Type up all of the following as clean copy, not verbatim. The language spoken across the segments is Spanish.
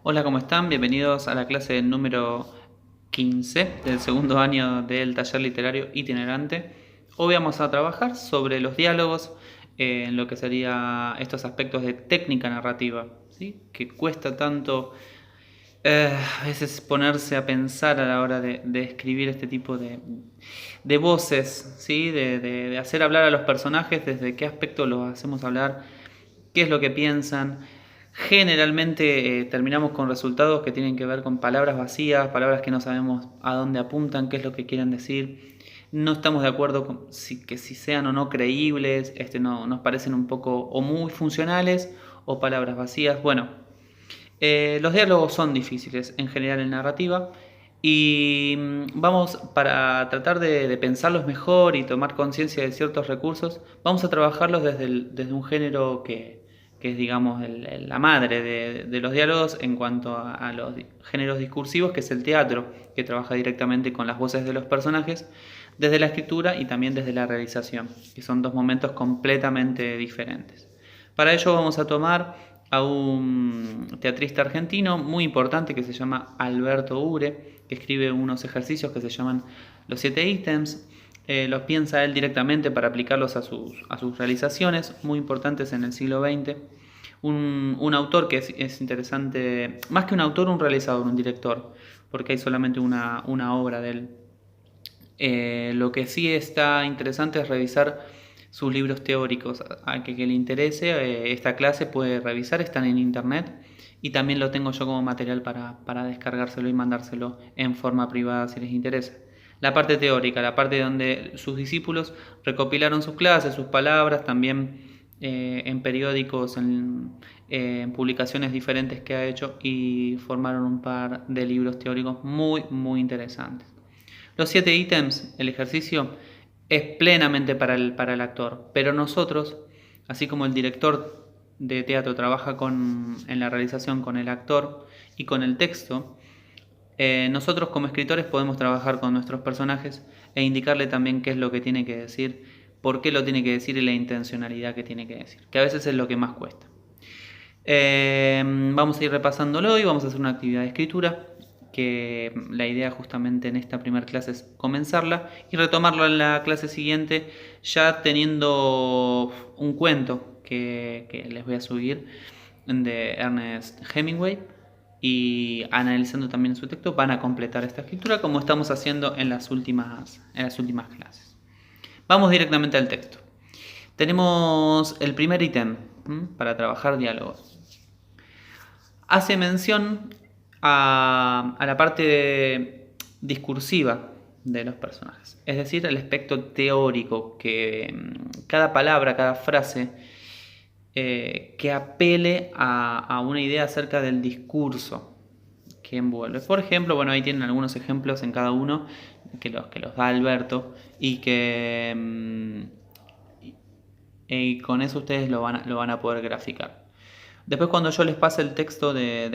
Hola, ¿cómo están? Bienvenidos a la clase número 15 del segundo año del taller literario itinerante. Hoy vamos a trabajar sobre los diálogos en lo que sería estos aspectos de técnica narrativa, ¿sí? Que cuesta tanto a veces ponerse a pensar a la hora de escribir este tipo de voces, ¿sí? De hacer hablar a los personajes, desde qué aspecto los hacemos hablar, qué es lo que piensan. Generalmente terminamos con resultados que tienen que ver con palabras vacías, palabras que no sabemos a dónde apuntan, qué es lo que quieren decir. No estamos de acuerdo con que si sean o no creíbles, no, nos parecen un poco o muy funcionales o palabras vacías. Bueno, los diálogos son difíciles en general en narrativa y vamos para tratar de pensarlos mejor y tomar conciencia de ciertos recursos, vamos a trabajarlos desde un género que es, digamos, la madre de los diálogos en cuanto a los géneros discursivos, que es el teatro, que trabaja directamente con las voces de los personajes, desde la escritura y también desde la realización, que son dos momentos completamente diferentes. Para ello vamos a tomar a un teatrista argentino muy importante que se llama Alberto Ure, que escribe unos ejercicios que se llaman los 7 ítems. Los piensa él directamente para aplicarlos a sus realizaciones, muy importantes en el siglo XX. Un autor que es interesante, más que un autor, un realizador, un director, porque hay solamente una obra de él. Lo que sí está interesante es revisar sus libros teóricos. A que le interese esta clase puede revisar, están en internet y también lo tengo yo como material para descargárselo y mandárselo en forma privada si les interesa. La parte teórica, la parte donde sus discípulos recopilaron sus clases, sus palabras, también en periódicos, en publicaciones diferentes que ha hecho y formaron un par de libros teóricos muy interesantes. Los 7 ítems, el ejercicio, es plenamente para el actor, pero nosotros, así como el director de teatro trabaja en la realización con el actor y con el texto, nosotros como escritores podemos trabajar con nuestros personajes e indicarle también qué es lo que tiene que decir, por qué lo tiene que decir y la intencionalidad que tiene que decir, que a veces es lo que más cuesta. Vamos a ir repasándolo y vamos a hacer una actividad de escritura que la idea justamente en esta primera clase es comenzarla y retomarlo en la clase siguiente ya teniendo un cuento que les voy a subir de Ernest Hemingway y analizando también su texto van a completar esta escritura como estamos haciendo en las últimas clases. Vamos directamente al texto. Tenemos el primer ítem para trabajar diálogos. Hace mención a la parte discursiva de los personajes, es decir, el aspecto teórico, que cada palabra, cada frase que apele a una idea acerca del discurso que envuelve. Por ejemplo, bueno, ahí tienen algunos ejemplos en cada uno que los da Alberto y y con eso ustedes lo van a poder graficar. Después cuando yo les pase el texto de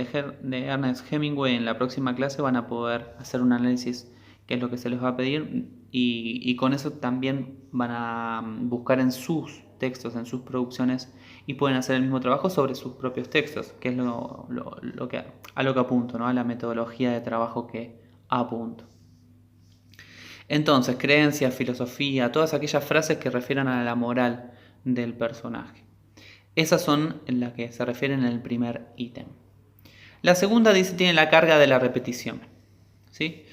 Ernest Hemingway en la próxima clase van a poder hacer un análisis, que es lo que se les va a pedir, y con eso también van a buscar en sus textos, en sus producciones, y pueden hacer el mismo trabajo sobre sus propios textos, que es a lo que apunto, ¿no? A la metodología de trabajo que apunto. Entonces, creencias, filosofía, todas aquellas frases que refieran a la moral del personaje. Esas son las que se refieren en el primer ítem. La segunda dice tiene la carga de la repetición. ¿Sí?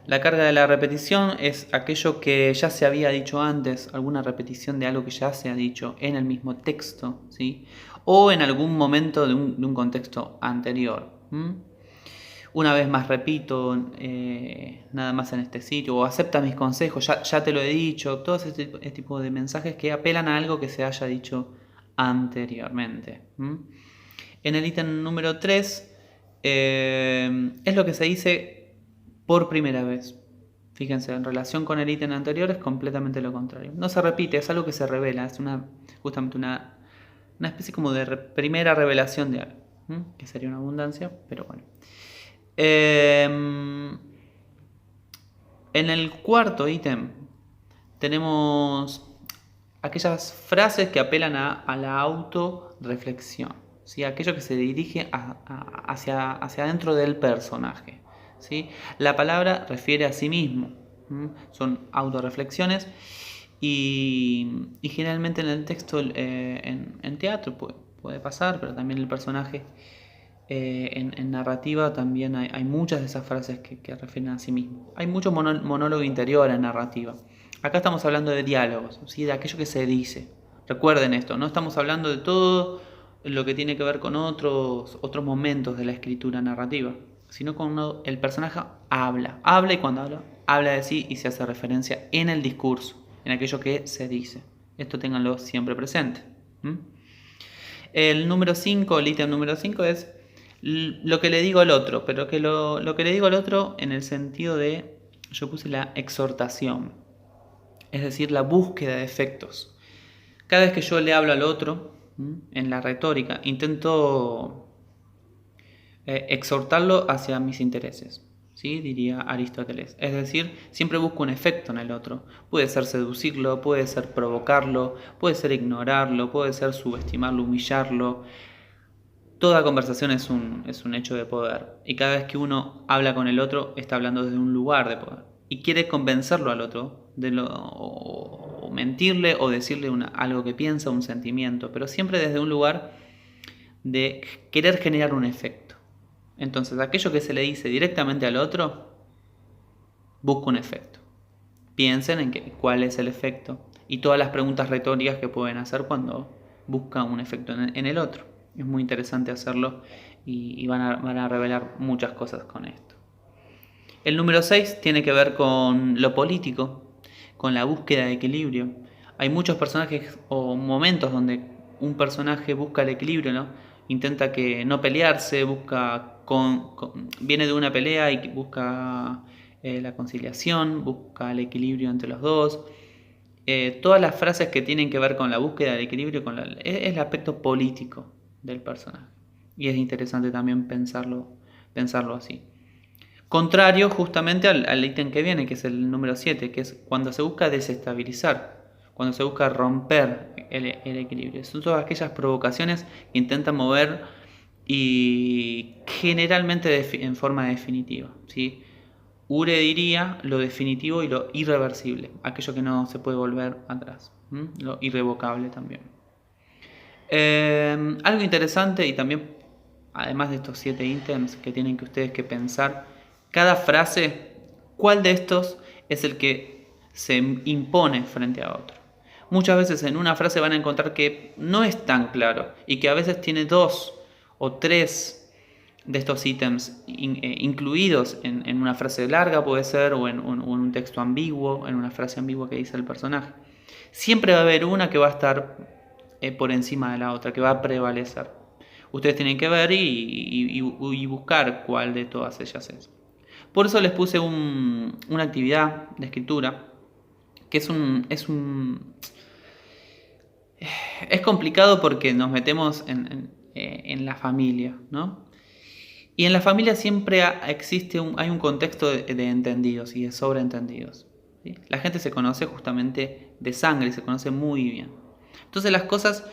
La carga de la repetición es aquello que ya se había dicho antes, alguna repetición de algo que ya se ha dicho en el mismo texto, ¿sí? O en algún momento de un contexto anterior. Una vez más repito, nada más en este sitio, o acepta mis consejos, ya te lo he dicho, todo este tipo de mensajes que apelan a algo que se haya dicho anteriormente. En el ítem número 3 es lo que se dice por primera vez. Fíjense, en relación con el ítem anterior es completamente lo contrario. No se repite, es algo que se revela, es justamente una especie como de primera revelación de algo, que sería una abundancia, pero bueno. En el cuarto ítem tenemos aquellas frases que apelan a la autorreflexión, ¿sí? Aquello que se dirige hacia adentro del personaje, ¿sí? La palabra refiere a sí mismo, son autorreflexiones y generalmente en el texto, en teatro puede pasar, pero también el personaje en narrativa también hay muchas de esas frases que refieren a sí mismo. Hay mucho monólogo interior en narrativa. Acá estamos hablando de diálogos, ¿sí? De aquello que se dice. Recuerden esto, no estamos hablando de todo lo que tiene que ver con otros momentos de la escritura narrativa, sino con el personaje habla y cuando habla de sí y se hace referencia en el discurso, en aquello que se dice. Esto ténganlo siempre presente. El número 5, el ítem número 5 es lo que le digo al otro, pero que lo que le digo al otro en el sentido de, yo puse la exhortación, es decir, la búsqueda de efectos. Cada vez que yo le hablo al otro, en la retórica, intento exhortarlo hacia mis intereses, ¿sí? Diría Aristóteles. Es decir, siempre busco un efecto en el otro. Puede ser seducirlo, puede ser provocarlo, puede ser ignorarlo, puede ser subestimarlo, humillarlo. Toda conversación es un hecho de poder. Y cada vez que uno habla con el otro, está hablando desde un lugar de poder. Y quiere convencerlo al otro, o mentirle, o decirle algo que piensa, un sentimiento. Pero siempre desde un lugar de querer generar un efecto. Entonces, aquello que se le dice directamente al otro, busca un efecto. Piensen en cuál es el efecto. Y todas las preguntas retóricas que pueden hacer cuando buscan un efecto en el otro. Es muy interesante hacerlo y van a revelar muchas cosas con esto. El número 6 tiene que ver con lo político, con la búsqueda de equilibrio. Hay muchos personajes o momentos donde un personaje busca el equilibrio, ¿no? Intenta que no pelearse, viene de una pelea y busca la conciliación, busca el equilibrio entre los dos. Todas las frases que tienen que ver con la búsqueda del equilibrio es el aspecto político del personaje. Y es interesante también pensarlo así. Contrario justamente al ítem que viene, que es el número 7, que es cuando se busca desestabilizar, cuando se busca romper el equilibrio. Son todas aquellas provocaciones que intentan mover y generalmente en forma definitiva, ¿sí? Ure diría lo definitivo y lo irreversible, aquello que no se puede volver atrás, lo irrevocable también. Algo interesante y también, además de estos 7 ítems que tienen que ustedes que pensar, cada frase, ¿cuál de estos es el que se impone frente a otro? Muchas veces en una frase van a encontrar que no es tan claro y que a veces tiene 2 o 3 de estos ítems incluidos en una frase larga, puede ser, o en un texto ambiguo, en una frase ambigua que dice el personaje. Siempre va a haber una que va a estar por encima de la otra, que va a prevalecer. Ustedes tienen que ver y buscar cuál de todas ellas es. Por eso les puse una actividad de escritura que es complicado porque nos metemos en la familia, ¿no? Y en la familia siempre hay un contexto de entendidos y de sobreentendidos, ¿sí? La gente se conoce justamente de sangre, se conoce muy bien. Entonces las cosas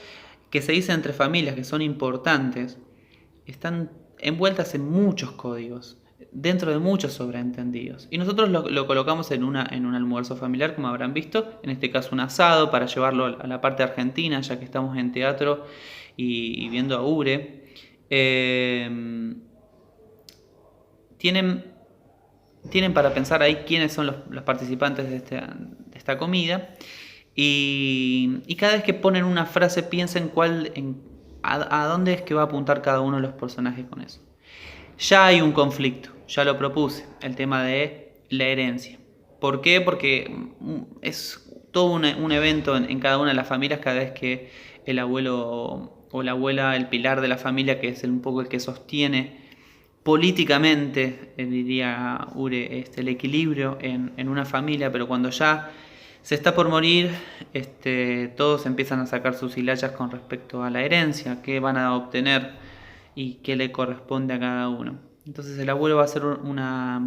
que se dicen entre familias que son importantes están envueltas en muchos códigos, dentro de muchos sobreentendidos. Y nosotros lo colocamos en un almuerzo familiar, como habrán visto, en este caso un asado, para llevarlo a la parte argentina, ya que estamos en teatro y viendo a Ure. Tienen para pensar ahí quiénes son los participantes de esta comida. Y cada vez que ponen una frase, piensen a dónde es que va a apuntar cada uno de los personajes con eso. Ya hay un conflicto, ya lo propuse, el tema de la herencia. ¿Por qué? Porque es todo un evento en cada una de las familias cada vez que el abuelo o la abuela, el pilar de la familia, que es un poco el que sostiene políticamente, diría Ure, el equilibrio en una familia, pero cuando ya se está por morir, todos empiezan a sacar sus hilachas con respecto a la herencia, qué van a obtener y qué le corresponde a cada uno. Entonces el abuelo va a hacer una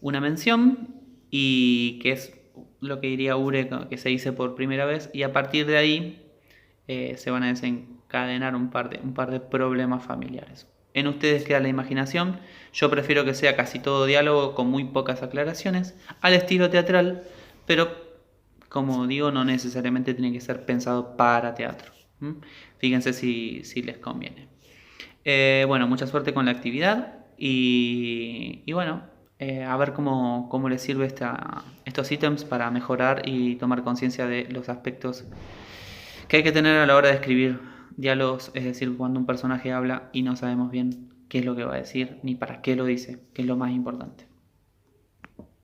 mención y que es lo que diría Ure, que se dice por primera vez, y a partir de ahí se van a desencadenar desencadenar un par de problemas familiares. En ustedes queda la imaginación. Yo prefiero que sea casi todo diálogo con muy pocas aclaraciones, al estilo teatral, pero como digo, no necesariamente tiene que ser pensado para teatro. Fíjense si les conviene. Bueno, mucha suerte con la actividad y bueno, a ver cómo les sirve estos ítems para mejorar y tomar conciencia de los aspectos que hay que tener a la hora de escribir diálogos, es decir, cuando un personaje habla y no sabemos bien qué es lo que va a decir ni para qué lo dice, que es lo más importante.